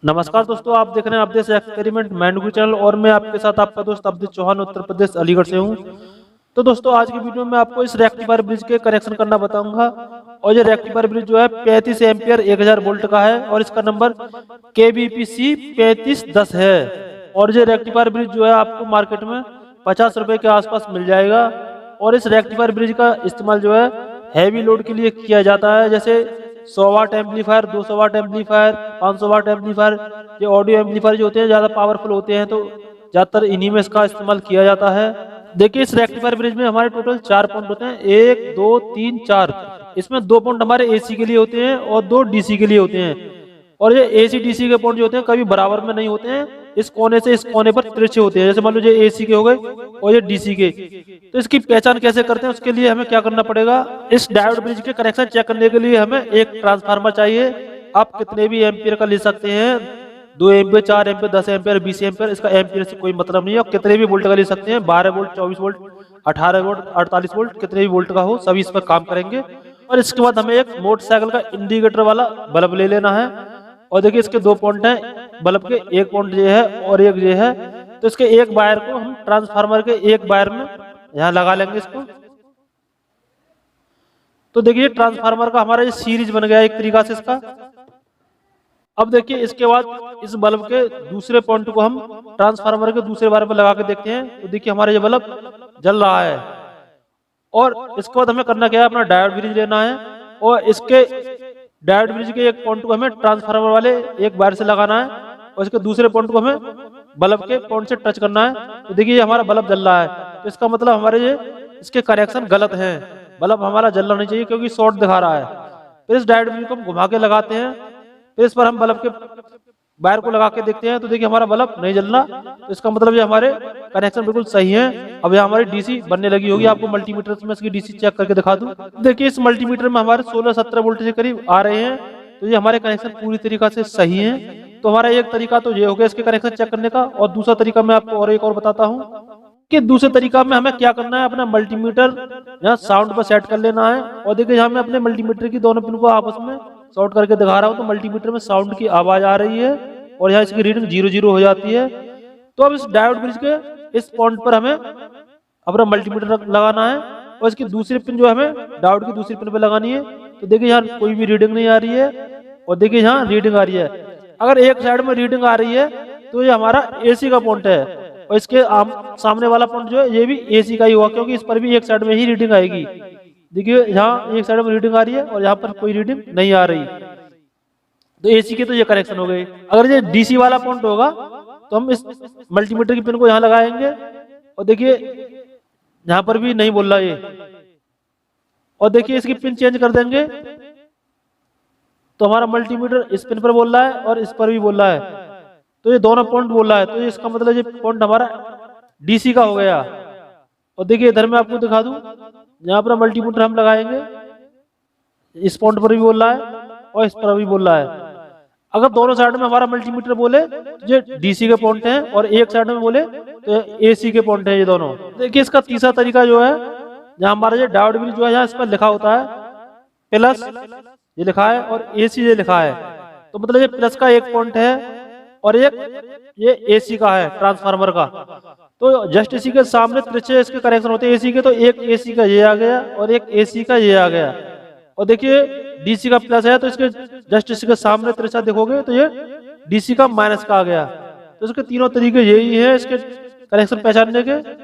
नमस्कार दोस्तों, आप देख रहे हैं अवधेश एक्सपेरिमेंट मैंडुगु चैनल और मैं आपके साथ आपका दोस्त अवधेश चौहान उत्तर प्रदेश अलीगढ़ से हूं। तो दोस्तों, आज की वीडियो में आपको इस रेक्टिफायर ब्रिज के करेक्शन करना बताऊंगा। और ये रेक्टिफायर ब्रिज जो है 35 एम्पियर 1000 वोल्ट का है और इसका नंबर KBPC 3510 है। और ये रेक्टिफायर ब्रिज जो है आपको मार्केट में 50 रुपए के आसपास मिल जाएगा। और इस रेक्टिफायर ब्रिज का इस्तेमाल जो है हैवी लोड के लिए किया जाता है, जैसे 100 वाट एम्पलीफायर, 200 वाट एम्पलीफायर, 500 वाट एम्पलीफायर। ये ऑडियो एम्पलीफायर जो होते हैं ज़्यादा पावरफुल होते हैं, तो ज़्यादातर इन्हीं में इसका इस्तेमाल किया जाता है। देखिए, इस रेक्टिफायर ब्रिज में हमारे टोटल 4 पॉइंट होते हैं, 1 2 3 4। इसमें 2 पॉइंट हमारे AC के लिए होते हैं और 2 DC के लिए होते हैं। और ये AC DC के पॉइंट जो होते हैं कभी बराबर में नहीं होते हैं, इस कोने से इस कोने पर तिरछे होते हैं। जैसे मान लो ये AC के हो गए और ये DC के। तो इसकी पहचान कैसे करते हैं, उसके लिए हमें क्या करना पड़ेगा। इस डायोड ब्रिज के कनेक्शन चेक करने के लिए हमें एक ट्रांसफार्मर चाहिए। आप कितने भी एम्पियर का ले सकते हैं, 2 एम्पियर, 4 एम्पियर, 10 एम्पियर, 20 एम्पियर, इसका एम्पियर से कोई मतलब नहीं है। और कितने भी वोल्ट का ले सकते हैं, 12 वोल्ट, 24 वोल्ट, 18 वोल्ट, 48 वोल्ट, कितने भी वोल्ट का हो, सभी इस पर काम करेंगे। और इसके बाद हमें एक मोटरसाइकिल का इंडिकेटर वाला बल्ब ले लेना है। और देखिए, इसके 2 पॉइंट हैं बल्ब के, एक पॉइंट ये है और एक ये है। तो इसके एक वायर को हम ट्रांसफार्मर के एक वायर में यहाँ लगा लेंगे इसको। तो देखिए, ट्रांसफार्मर का हमारा ये सीरीज बन गया एक तरीका से इसका। अब देखिए, इसके बाद इस बल्ब के दूसरे पॉइंट को हम ट्रांसफार्मर के दूसरे वायर पर लगा के देखते हैं। तो देखिए, हमारा ये बल्ब जल रहा है। और इसके बाद हमें करना क्या है, अपना डायोड ब्रिज लेना है और इसके डायोड ब्रिज के एक पॉइंट को हमें ट्रांसफार्मर वाले एक वायर से लगाना है और इसके दूसरे पॉइंट को हमें बल्ब के पॉइंट से टच करना है। तो देखिए, हमारा बल्ब जल रहा है। तो इसका मतलब हमारे ये इसके कनेक्शन गलत हैं, बल्ब हमारा जलना नहीं चाहिए क्योंकि शॉर्ट दिखा रहा है। फिर इस डायोड ब्रिज को हम घुमा के लगाते हैं। फिर इस पर हम बल्ब के वायर को लगा के देखते हैं। तो देखिए, हमारा बल्ब नहीं जल रहा। तो इसका मतलब ये हमारे कनेक्शन बिल्कुल सही है। अब यहाँ हमारी DC बनने लगी होगी। आपको मल्टीमीटर में इसकी DC चेक करके दिखा दूं। देखिए, इस मल्टीमीटर में हमारे 16-17 वोल्ट के करीब आ रहे हैं। तो ये हमारे कनेक्शन पूरी तरीका से सही है। तो हमारा एक तरीका तो ये हो गया इसके कनेक्शन चेक करने का। और दूसरा तरीका मैं आपको और एक और बताता हूँ कि दूसरे तरीका में हमें क्या करना है, अपना मल्टीमीटर यहाँ साउंड पर सेट कर लेना है। और देखिए, यहाँ मैं अपने मल्टीमीटर की दोनों पिन को आपस में शॉर्ट करके दिखा रहा हूँ। तो मल्टीमीटर में साउंड की आवाज आ रही है और यहाँ इसकी रीडिंग 0-0 हो जाती है। तो अब इस डायोड ब्रिज के इस पॉइंट पर हमें अपना मल्टीमीटर लगाना है और इसकी दूसरी पिन जो हमें डायोड की दूसरी पिन पे लगानी है। तो देखिए, यहाँ कोई भी रीडिंग नहीं आ रही है और देखिए यहाँ रीडिंग आ रही है। अगर एक साइड में रीडिंग आ रही है तो ये हमारा AC का पॉइंट है और इसके सामने वाला पॉइंट जो है ये भी AC का ही हुआ, क्योंकि इस पर भी एक साइड में ही रीडिंग आएगी। देखिए, यहाँ एक साइड में रीडिंग आ रही है और यहाँ पर कोई रीडिंग नहीं आ रही। तो AC के तो ये कनेक्शन हो गए। अगर ये DC वाला पॉइंट होगा तो हम इस मल्टीमीटर की पिन को यहाँ लगाएंगे और देखिए, यहाँ पर भी नहीं बोल रहा ये। और देखिए, इसकी पिन चेंज कर देंगे तो हमारा मल्टीमीटर इस पिन पर बोल रहा है और इस पर भी बोल रहा है। तो ये दोनों पॉइंट बोल रहा है। तो इसका मतलब ये पॉइंट हमारा DC का हो गया। और देखिए, इधर मैं आपको दिखा दूं, यहाँ पर मल्टीमीटर हम लगाएंगे, इस पॉइंट पर भी बोल रहा है और इस पर भी बोल रहा है। अगर दोनों साइड में हमारा मल्टीमीटर बोले तो ये DC के पॉइंट हैं और एक साइड में बोले तो AC के पॉइंट हैं ये दोनों। देखिए, इसका तीसरा तरीका जो है, जहाँ हमारा ये डायोड ब्रिज जो है, यहाँ इस पर लिखा होता है प्लस, ये लिखा है, और AC ये लिखा है। तो मतलब ये प्लस का एक पॉइंट है और एक ये AC का है ट्रांसफार्मर का। तो जस्ट इसी के सामने तिरछे इसके कनेक्शन होते हैं AC के। तो एक AC का ये आ गया और एक AC का ये आ गया। और देखिए, DC का प्लस है तो इसके जस्ट इसके सामने तिरछा देखोगे तो ये DC का माइनस का आ गया। तो इसके तीनों तरीके यही है इसके कनेक्शन पहचानने के।